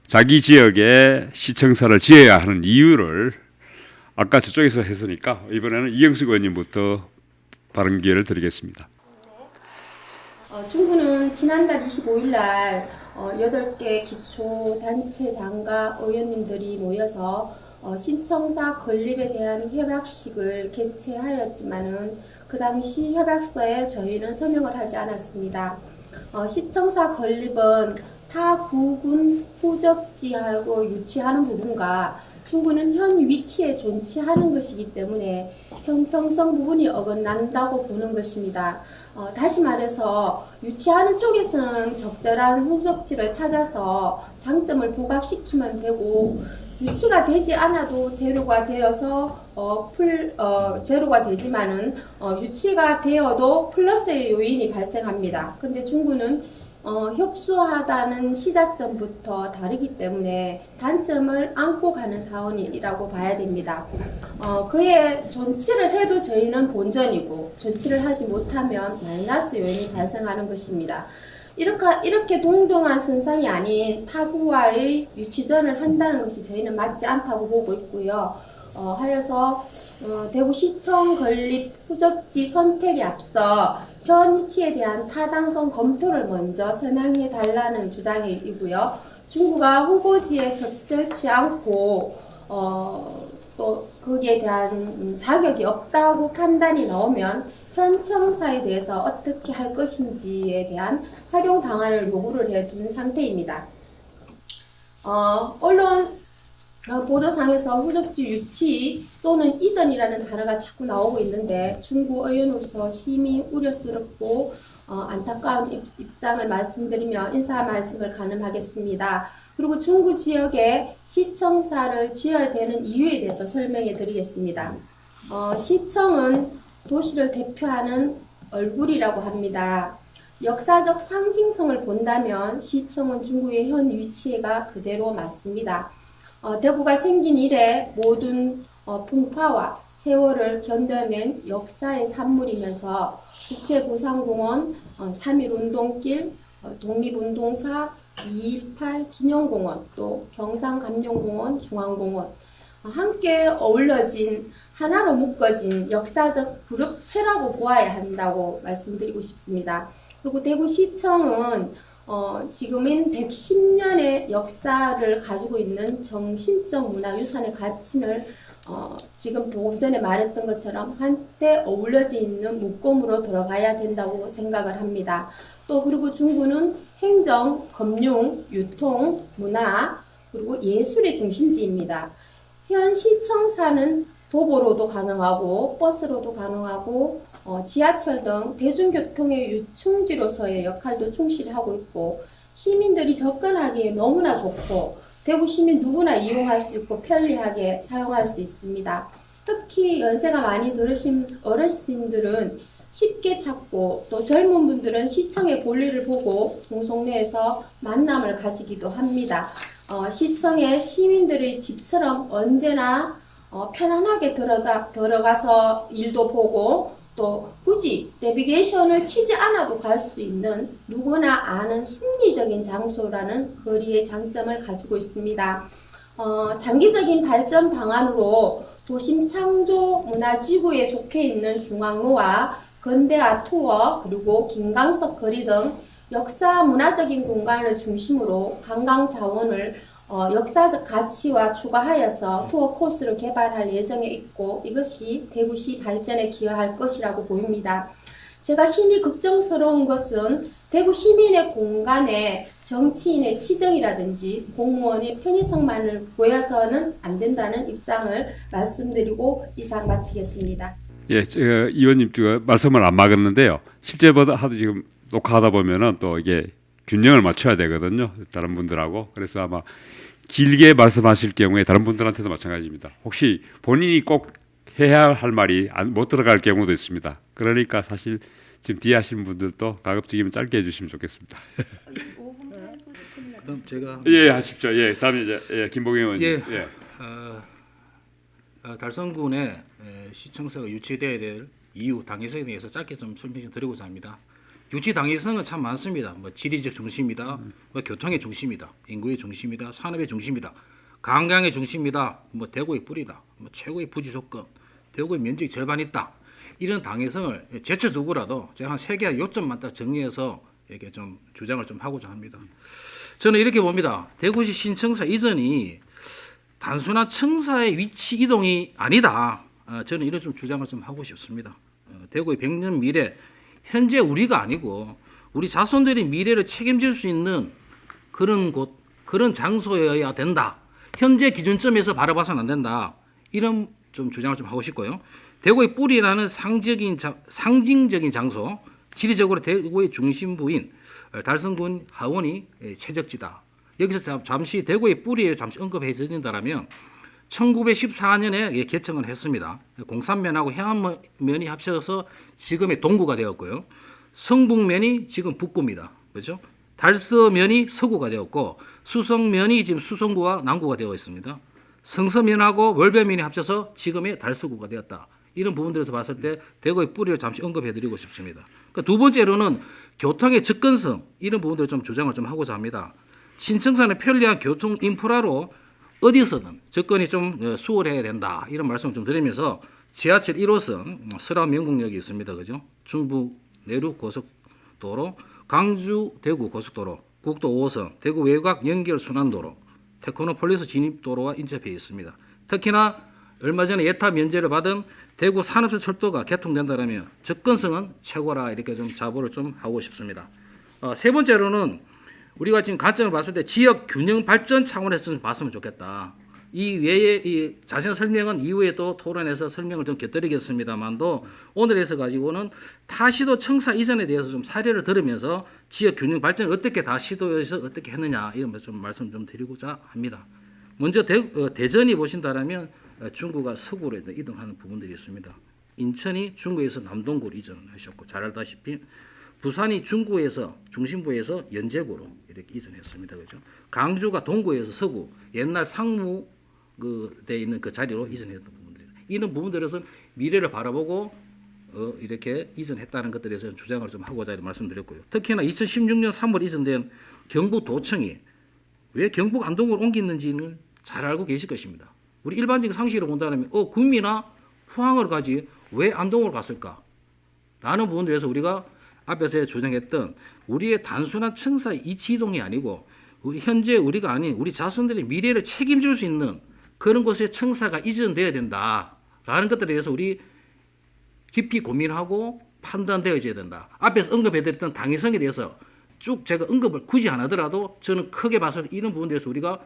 자기 지역에 시청사를 지어야 하는 이유를 아까 저쪽에서 했으니까 이번에는 이영숙 의원님부터 발언 기회를 드리겠습니다. 중구는 지난달 25일 날 8개 기초단체장과 의원님들이 모여서 시청사 건립에 대한 협약식을 개최하였지만은 그 당시 협약서에 저희는 서명을 하지 않았습니다. 시청사 건립은 타 구군 후적지하고 유치하는 부분과 중구는 현 위치에 존치하는 것이기 때문에 형평성 부분이 어긋난다고 보는 것입니다. 다시 말해서 유치하는 쪽에서는 적절한 후적지를 찾아서 장점을 부각시키면 되고 유치가 되지 않아도 제로가 되어서 제로가 되지만은 유치가 되어도 플러스의 요인이 발생합니다. 근데 중구는 협소하다는 시작점부터 다르기 때문에 단점을 안고 가는 사원이라고 봐야 됩니다. 그에 존치를 해도 저희는 본전이고 존치를 하지 못하면 마이너스 요인이 발생하는 것입니다. 이렇게 동등한 선상이 아닌 타부와의 유치전을 한다는 것이 저희는 맞지 않다고 보고 있고요. 하여서 대구시청 건립 후적지 선택에 앞서 현 위치에 대한 타당성 검토를 먼저 선행해 달라는 주장이고요. 중구가 후보지에 적절치 않고 또 거기에 대한 자격이 없다고 판단이 나오면 현 청사에 대해서 어떻게 할 것인지에 대한 활용 방안을 요구를 해둔 상태입니다. 언론 보도상에서 후적지 유치 또는 이전이라는 단어가 자꾸 나오고 있는데 중구 의원으로서 심히 우려스럽고 안타까운 입장을 말씀드리며 인사 말씀을 가늠하겠습니다. 그리고 중구 지역에 시청사를 지어야 되는 이유에 대해서 설명해 드리겠습니다. 시청은 도시를 대표하는 얼굴이라고 합니다. 역사적 상징성을 본다면 시청은 중구의 현 위치가 그대로 맞습니다. 대구가 생긴 이래 모든 풍파와 세월을 견뎌낸 역사의 산물이면서 국제보상공원, 3.1운동길, 독립운동사, 2.18 기념공원, 또 경상감룡공원, 중앙공원 함께 어울러진 하나로 묶어진 역사적 그룹체라고 보아야 한다고 말씀드리고 싶습니다. 그리고 대구시청은 지금은 110년의 역사를 가지고 있는 정신적 문화유산의 가치를 지금 조금 전에 말했던 것처럼 한때 어울려져 있는 묶음으로 들어가야 된다고 생각을 합니다. 또 그리고 중구는 행정, 금융, 유통, 문화, 그리고 예술의 중심지입니다. 현 시청사는 도보로도 가능하고 버스로도 가능하고 지하철 등 대중교통의 유충지로서의 역할도 충실히 하고 있고 시민들이 접근하기에 너무나 좋고 대구 시민 누구나 이용할 수 있고 편리하게 사용할 수 있습니다. 특히 연세가 많이 들으신 어르신들은 쉽게 찾고 또 젊은 분들은 시청의 볼일을 보고 동성로에서 만남을 가지기도 합니다. 시청에 시민들의 집처럼 언제나 편안하게 들어가서 일도 보고 또 굳이 내비게이션을 치지 않아도 갈 수 있는 누구나 아는 심리적인 장소라는 거리의 장점을 가지고 있습니다. 장기적인 발전 방안으로 도심 창조 문화지구에 속해 있는 중앙로와 건대아 투어 그리고 김광석 거리 등 역사 문화적인 공간을 중심으로 관광 자원을 역사적 가치와 추가하여서 투어 코스를 개발할 예정에 있고 이것이 대구시 발전에 기여할 것이라고 보입니다. 제가 심히 걱정스러운 것은 대구 시민의 공간에 정치인의 치정이라든지 공무원의 편의성만을 보여서는 안 된다는 입장을 말씀드리고 이상 마치겠습니다. 예, 의원님 말씀을 안 막았는데요. 실제보다 하도 지금 녹화하다 보면은 또 이게 균형을 맞춰야 되거든요. 다른 분들하고. 그래서 아마 길게 말씀하실 경우에 다른 분들한테도 마찬가지입니다. 혹시 본인이 꼭 해야 할 말이 못 들어갈 경우도 있습니다. 그러니까 사실 지금 뒤에 하시는 분들도 가급적이면 짧게 해주시면 좋겠습니다. 그럼 제가 예, 하십시오. 예, 다음에 이제 김봉영 의원님. 예, 달성군의 시청사가 유치되어야 될 이유, 당위성에 대해서 짧게 좀 설명 좀 드리고자 합니다. 유치 당위성은 참 많습니다. 뭐 지리적 중심이다, 뭐 교통의 중심이다, 인구의 중심이다, 산업의 중심이다, 관광의 중심이다, 뭐 대구의 뿌리다, 뭐 최고의 부지 조건, 대구의 면적이 절반 있다. 이런 당위성을 제쳐 두고라도 제가 한 3개 요점만 딱 정리해서 이렇게 좀 주장을 좀 하고자 합니다. 저는 이렇게 봅니다. 대구시 신청사 이전이 단순한 청사의 위치 이동이 아니다. 저는 이런 좀 주장을 좀 하고 싶습니다. 대구의 100년 미래, 현재 우리가 아니고 우리 자손들의 미래를 책임질 수 있는 그런 곳, 그런 장소여야 된다. 현재 기준점에서 바라봐서는 안 된다. 이런 좀 주장을 좀 하고 싶고요. 대구의 뿌리라는 상징적인 장소, 지리적으로 대구의 중심부인 달성군 하원이 최적지다. 여기서 잠시 대구의 뿌리를 잠시 언급해 드린다면 1914년에 개청을 했습니다. 공산면하고 해안면이 합쳐서 지금의 동구가 되었고요. 성북면이 지금 북구입니다. 그렇죠? 달서면이 서구가 되었고 수성면이 지금 수성구와 남구가 되어 있습니다. 성서면하고 월배면이 합쳐서 지금의 달서구가 되었다. 이런 부분들에서 봤을 때 대구의 뿌리를 잠시 언급해 드리고 싶습니다. 그러니까 두 번째로는 교통의 접근성 이런 부분들을 좀 주장을 좀 하고자 합니다. 신청사는 편리한 교통 인프라로 어디서든 접근이 좀 수월해야 된다. 이런 말씀을 좀 드리면서 지하철 1호선 설암 영국역이 있습니다. 그죠? 중부 내륙 고속도로, 광주 대구 고속도로, 국도 5호선, 대구 외곽 연결 순환도로, 테크노폴리스 진입도로와 인접해 있습니다. 특히나 얼마 전에 예타 면제를 받은 대구 산업철 철도가 개통된다면 접근성은 최고라 이렇게 좀 자부를 좀 하고 싶습니다. 세 번째로는 우리가 지금 관점을 봤을 때 지역 균형 발전 차원에서 좀 봤으면 좋겠다. 이 외에 이 자세한 설명은 이후에 또 토론에서 설명을 좀 곁들이겠습니다만도 오늘에서 가지고는 타시도 청사 이전에 대해서 좀 사례를 들으면서 지역 균형 발전을 어떻게 다 시도해서 어떻게 했느냐 이런 좀 말씀 좀 드리고자 합니다. 먼저 대전이 보신다라면 중구가 서구로 이동하는 부분들이 있습니다. 인천이 중구에서 남동구로 이전하셨고 잘 알다시피 부산이 중구에서 중심부에서 연제구로 이렇게 이전했습니다. 그죠? 강주가 동구에서 서구 옛날 상무 돼 있는 그 자리로 이전했던 부분들입니다. 이런 부분들에서 미래를 바라보고 이렇게 이전했다는 것들에 대해서 주장을 좀 하고자 말씀드렸고요. 특히나 2016년 3월 이전된 경북도청이 왜 경북 안동으로 옮겼는지는 잘 알고 계실 것입니다. 우리 일반적인 상식으로 본다면 구미나 포항을 가지 왜 안동으로 갔을까? 라는 부분들에서 우리가 앞에서 주장했던 우리의 단순한 청사 이치 이동이 아니고 우리 현재 우리가 아닌 우리 자손들의 미래를 책임질 수 있는 그런 곳에 청사가 이전되어야 된다라는 것들에 대해서 우리 깊이 고민하고 판단되어져야 된다. 앞에서 언급해드렸던 당위성에 대해서 쭉 제가 언급을 굳이 안 하더라도 저는 크게 봐서 이런 부분에 대해서 우리가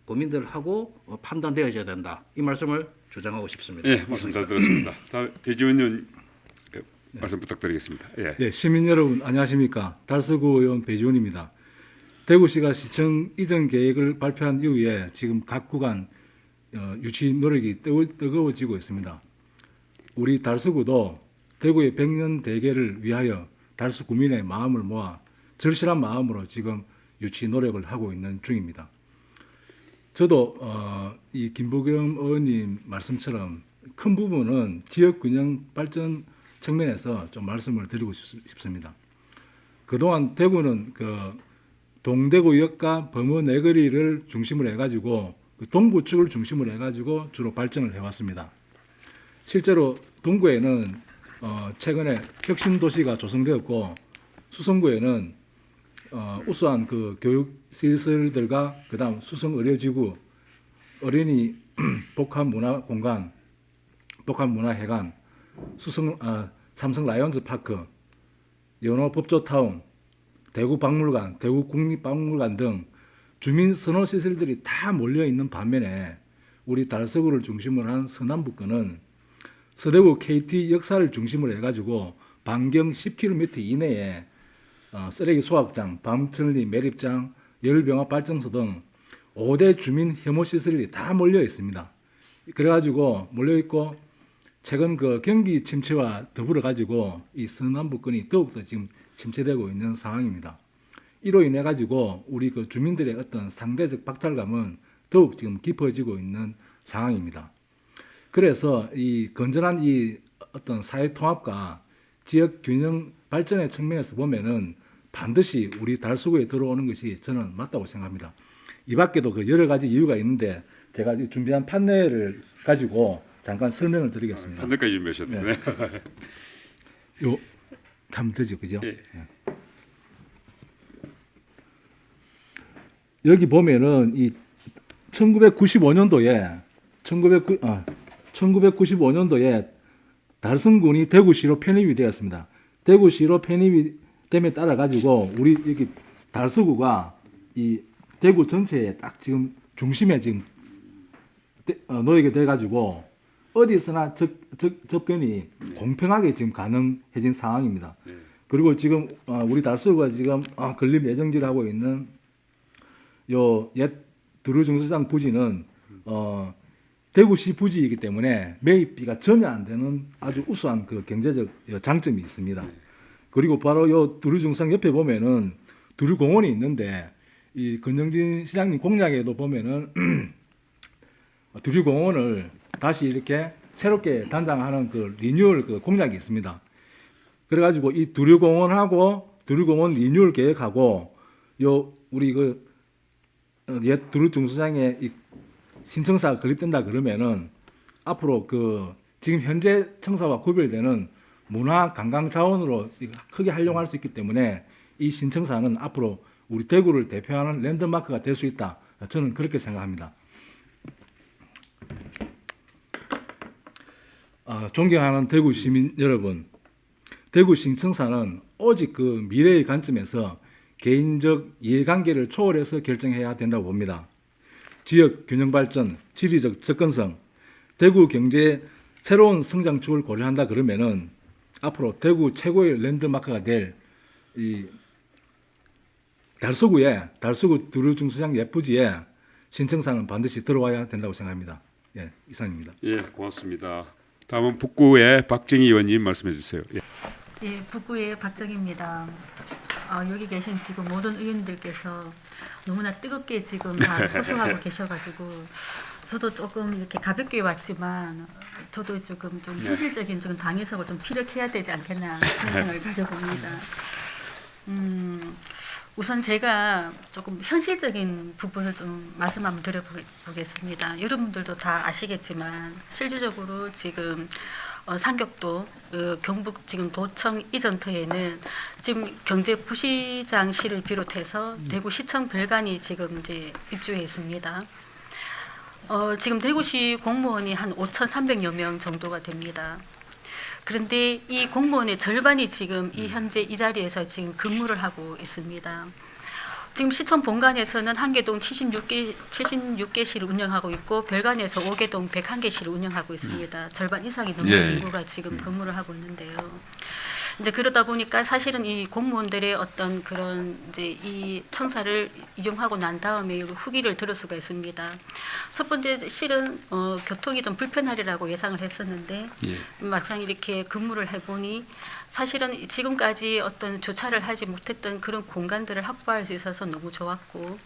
고민들을 하고 판단되어져야 된다. 이 말씀을 주장하고 싶습니다. 예, 말씀 잘 들었습니다. 다음 배지원 의원 말씀 부탁드리겠습니다. 예. 네, 시민 여러분 안녕하십니까? 달서구 의원 배지원입니다. 대구시가 시청 이전 계획을 발표한 이후에 지금 각 구간 유치 노력이 뜨거워지고 있습니다. 우리 달서구도 대구의 100년 대계를 위하여 달서 구민의 마음을 모아 절실한 마음으로 지금 유치 노력을 하고 있는 중입니다. 저도 이 김부겸 의원님 말씀처럼 큰 부분은 지역 균형 발전 측면에서 좀 말씀을 드리고 싶습니다. 그동안 대구는 그 동대구역과 범어 내거리를 중심으로 해가지고 그 동부 쪽을 중심으로 해가지고 주로 발전을 해왔습니다. 실제로 동구에는 최근에 혁신 도시가 조성되었고 수성구에는 우수한 그 교육 시설들과 그다음 수성 의료지구, 어린이 복합 문화 공간, 복합 문화 회관, 삼성 라이온즈 파크, 연호 법조타운, 대구 박물관, 대구 국립박물관 등 주민 선호 시설들이 다 몰려 있는 반면에 우리 달서구를 중심으로 한 서남북권은 서대구 KT 역사를 중심으로 해가지고 반경 10km 이내에 쓰레기 소각장, 밤천리 매립장, 열병합 발전소 등 5대 주민 혐오 시설이 다 몰려 있습니다. 그래가지고 몰려 있고 최근 그 경기 침체와 더불어 가지고 이 서남북권이 더욱더 지금 침체되고 있는 상황입니다. 이로 인해 가지고 우리 그 주민들의 어떤 상대적 박탈감은 더욱 지금 깊어지고 있는 상황입니다. 그래서 이 건전한 이 어떤 사회 통합과 지역 균형 발전의 측면에서 보면은 반드시 우리 달서구에 들어오는 것이 저는 맞다고 생각합니다. 이 밖에도 그 여러 가지 이유가 있는데 제가 준비한 판넬을 가지고 잠깐 설명을 드리겠습니다. 판넬까지 준비하셨네. 요 하면 되죠, 그죠? 예. 여기 보면은 이 1995년도에 1995년도에 달성군이 대구시로 편입이 되었습니다. 대구시로 편입이 됨에 따라 가지고 우리 여기 달서구가 이 대구 전체에 딱 지금 중심에 지금 놓이게 돼 가지고 어디서나 접근이 공평하게 지금 가능해진 상황입니다. 네. 그리고 지금 우리 달서구가 지금 건립 예정지를 하고 있는 요 옛 두루중수장 부지는 대구시 부지이기 때문에 매입비가 전혀 안 되는 아주 우수한 그 경제적 장점이 있습니다. 그리고 바로 요 두루중수장 옆에 보면은 두루공원이 있는데 이 권영진 시장님 공약에도 보면은 두류공원을 다시 이렇게 새롭게 단장하는 그 리뉴얼 그 공약이 있습니다. 그래가지고 이 두류공원하고 두류공원 리뉴얼 계획하고 요 우리 그 옛 두류중수장의 이 신청사가 건립된다 그러면은 앞으로 그 지금 현재 청사와 구별되는 문화 관광 자원으로 크게 활용할 수 있기 때문에 이 신청사는 앞으로 우리 대구를 대표하는 랜드마크가 될 수 있다. 저는 그렇게 생각합니다. 존경하는 대구 시민 여러분, 대구 신청사는 오직 그 미래의 관점에서 개인적 이해관계를 초월해서 결정해야 된다고 봅니다. 지역 균형 발전, 지리적 접근성, 대구 경제의 새로운 성장축을 고려한다 그러면은 앞으로 대구 최고의 랜드마크가 될 이 달서구 두루중수장 예부지에 신청사는 반드시 들어와야 된다고 생각합니다. 예, 이상입니다. 예, 고맙습니다. 다음은 북구의 박정희 의원님 말씀해 주세요. 예. 예, 북구의 박정희입니다. 여기 계신 지금 모든 의원님들께서 너무나 뜨겁게 지금 다 호소하고 계셔가지고 저도 조금 이렇게 가볍게 왔지만 저도 조금 좀 현실적인 좀 당에서 좀 피력해야 되지 않겠나 그런 생각을 가져봅니다. 우선 제가 조금 현실적인 부분을 좀 말씀 한번 드려보겠습니다. 여러분들도 다 아시겠지만 실질적으로 지금 상격도 경북 지금 도청 이전터에는 지금 경제부시장시를 비롯해서 대구시청 별관이 지금 이제 입주해 있습니다. 지금 대구시 공무원이 한 5,300여 명 정도가 됩니다. 그런데 이 공무원의 절반이 지금 이 현재 이 자리에서 지금 근무를 하고 있습니다. 지금 시청 본관에서는 한계동 76개실을 운영하고 있고 별관에서 5개동 101개실을 운영하고 있습니다. 절반 이상이 넘는 인구가 지금 근무를 하고 있는데요. 이제 그러다 보니까 사실은 이 공무원들의 어떤 그런 이제 이 청사를 이용하고 난 다음에 후기를 들을 수가 있습니다. 첫 번째 실은 교통이 좀 불편하리라고 예상을 했었는데 막상 이렇게 근무를 해보니 사실은 지금까지 어떤 조차를 하지 못했던 그런 공간들을 확보할 수 있어서 너무 좋았고,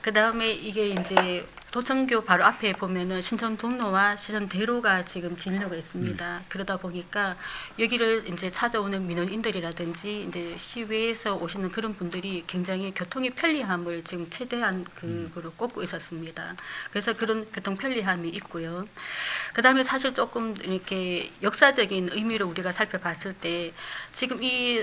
그 다음에 이게 이제 도청교 바로 앞에 보면은 신천동로와 신천대로가 지금 진로가 있습니다. 그러다 보니까 여기를 이제 찾아오는 민원인들이라든지 이제 시외에서 오시는 그런 분들이 굉장히 교통의 편리함을 지금 최대한 그거로 꼽고 있었습니다. 그래서 그런 교통 편리함이 있고요. 그 다음에 사실 조금 이렇게 역사적인 의미로 우리가 살펴봤을 때 지금 이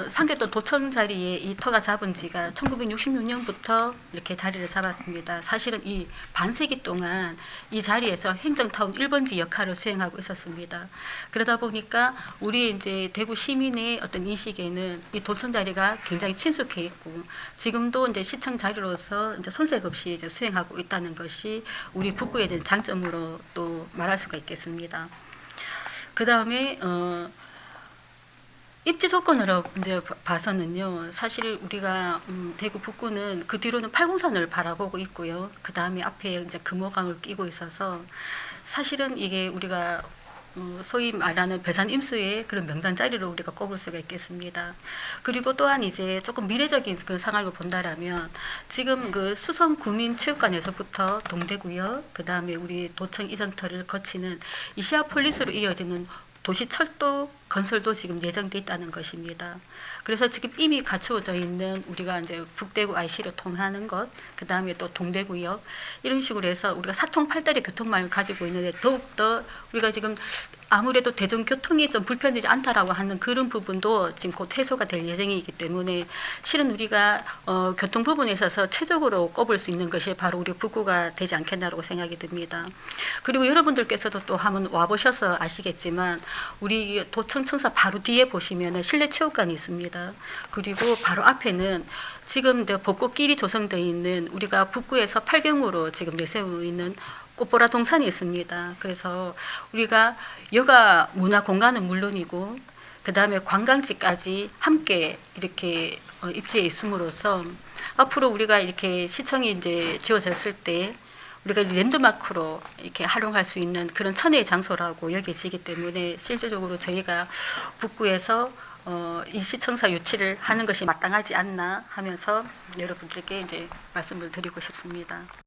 상계동 도청 자리에 이 터가 잡은 지가 1966년부터 이렇게 자리를 잡았습니다. 사실은 이 반세기 동안 이 자리에서 행정타운 1번지 역할을 수행하고 있었습니다. 그러다 보니까 우리 이제 대구 시민의 어떤 인식에는 이 도청 자리가 굉장히 친숙해 있고 지금도 이제 시청 자리로서 이제 손색 없이 이제 수행하고 있다는 것이 우리 북구에 대한 장점으로 또 말할 수가 있겠습니다. 그 다음에 입지 조건으로 이제 봐서는요, 사실 우리가 대구 북구는 그 뒤로는 팔공산을 바라보고 있고요. 그 다음에 앞에 이제 금호강을 끼고 있어서 사실은 이게 우리가 소위 말하는 배산 임수의 그런 명단 자리로 우리가 꼽을 수가 있겠습니다. 그리고 또한 이제 조금 미래적인 그 상황을 본다라면 지금 그 수성 구민체육관에서부터 동대구역, 그 다음에 우리 도청 이전터를 거치는 이시아폴리스로 이어지는 도시철도 건설도 지금 예정돼 있다는 것입니다. 그래서 지금 이미 갖추어져 있는 우리가 이제 북대구 IC로 통하는 것, 그 다음에 또 동대구역 이런 식으로 해서 우리가 사통팔달의 교통망을 가지고 있는데 더욱더 우리가 지금 아무래도 대중교통이 좀 불편하지 않다라고 하는 그런 부분도 지금 곧 해소가 될 예정이기 때문에 실은 우리가 교통 부분에 있어서 최적으로 꼽을 수 있는 것이 바로 우리 북구가 되지 않겠나라고 생각이 듭니다. 그리고 여러분들께서도 또 한번 와보셔서 아시겠지만 우리 도청청사 바로 뒤에 보시면 실내체육관이 있습니다. 그리고 바로 앞에는 지금 이제 벚꽃길이 조성되어 있는 우리가 북구에서 팔경으로 지금 내세우고 있는 꽃보라 동산이 있습니다. 그래서 우리가 여가 문화 공간은 물론이고 그 다음에 관광지까지 함께 이렇게 입지에 있음으로써 앞으로 우리가 이렇게 시청이 이제 지어졌을 때 우리가 랜드마크로 이렇게 활용할 수 있는 그런 천혜의 장소라고 여겨지기 때문에 실질적으로 저희가 북구에서 이 시청사 유치를 하는 것이 마땅하지 않나 하면서 여러분들께 이제 말씀을 드리고 싶습니다.